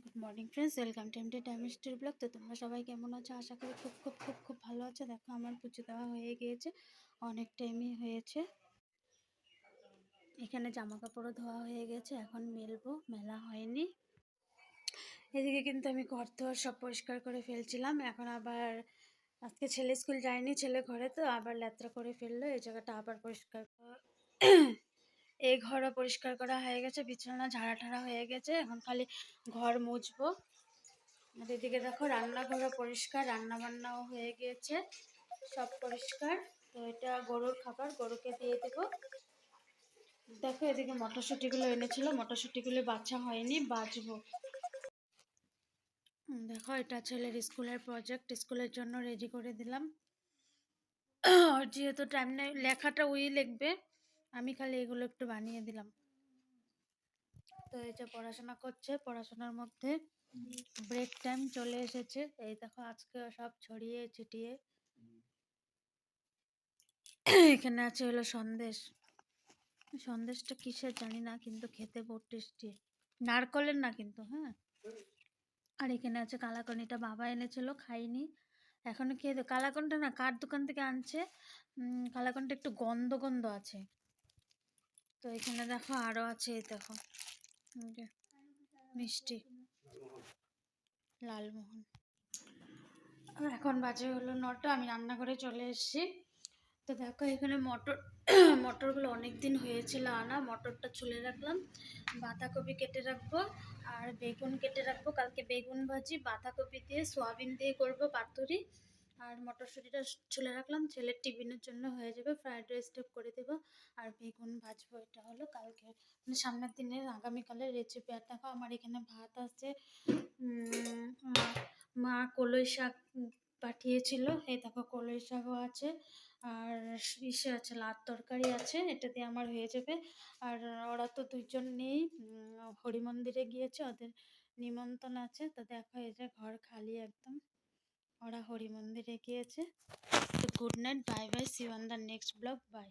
Good morning friends, welcome to MD time story blog. তো তোমরা সবাই কেমন আছো? আশা করি খুব খুব খুব খুব ভালো আছো। দেখো আমার পুজো দেওয়া হয়ে গিয়েছে, অনেক টাইমই হয়েছে। এখানে জামা কাপড়ও ধোয়া হয়ে গেছে, এখন মেলবো, মেলা হয়নি। এদিকে কিন্তু আমি ঘর দোয়ার সব পরিষ্কার করে ফেলছিলাম। এখন আবার আজকে ছেলে স্কুল যায়নি, ছেলে ঘরে, তো আবার ল্যাত্রা করে ফেললো। এই জায়গাটা আবার পরিষ্কার এই ঘরও পরিষ্কার করা হয়ে গেছে, বিছানা ঝাড়া ঠাড়া হয়ে গেছে, এখন খালি ঘর মুছবো। আর এদিকে দেখো রান্নাঘরও পরিষ্কার, রান্না বান্নাও হয়ে গিয়েছে, সব পরিষ্কার। তো এটা গরুর খাবার, গরুকে দিয়ে দেবো। দেখো এদিকে মটরশুঁটিগুলো এনেছিল, মটরশুঁটিগুলো বাছা হয়নি, বাছবো। দেখো এটা ছেলের স্কুলের প্রজেক্ট, স্কুলের জন্য রেডি করে দিলাম। আর যেহেতু টাইম নেই, লেখাটা ওই লিখবে, আমি খালি এগুলো একটু বানিয়ে দিলাম। তো এই যে পড়াশোনা করছে, পড়াশোনার মধ্যে ব্রেক টাইম চলে এসেছে। এই দেখো আজকে সব ছড়িয়ে ছিটিয়ে। এখানে আছে হলো সন্দেশ, সন্দেশটা কিসের জানি না, কিন্তু খেতে বহুত টেস্টি, নারকলের না কিন্তু, হ্যাঁ। আর এখানে আছে কালাকন, এটা বাবা এনেছিল, খাইনি, এখনো খেয়ে দেবো। কালাকনটা না কার দোকান থেকে আনছে, কালাকনটা একটু গন্ধ গন্ধ আছে। তো এখানে দেখো আরো আছে, এই দেখো মিষ্টি লালমোহন। এখন বাজে হলো 9টা, আমি রান্নাঘরে চলে এসেছি। তো দেখো এখানে মটরগুলো অনেক দিন হয়েছিল আনা, মটরটা ছুলে রাখলাম। বাঁধাকপি কেটে রাখবো আর বেগুন কেটে রাখবো, কালকে বেগুন ভাজি বাঁধাকপি দিয়ে সোয়াবিন দিয়ে করবো পাতুরি। আর মটরশুঁটিটা ছুলে রাখলাম, ছেলের টিফিনের জন্য হয়ে যাবে, ফ্রাইড রাইস টাইপ করে দেবো। আর বেগুন ভাজবো, এটা হলো কালকে মানে সামনের দিনের আগামীকালের রেসিপি। আর দেখো আমার এখানে ভাত আছে, মা কলই শাক পাঠিয়েছিল, এই দেখো কলই শাকও আছে, আর ইসে আছে, লাত তরকারি আছে, এটা দিয়ে আমার হয়ে যাবে। আর ওরা তো দুইজন নেই, হরি মন্দিরে গিয়েছে, ওদের নিমন্ত্রণ আছে। তো দেখো এই যে ঘর খালি একদম, ওরা হরি মন্দিরে গিয়েছে। তো good night, bye bye, see you on the next blog, by.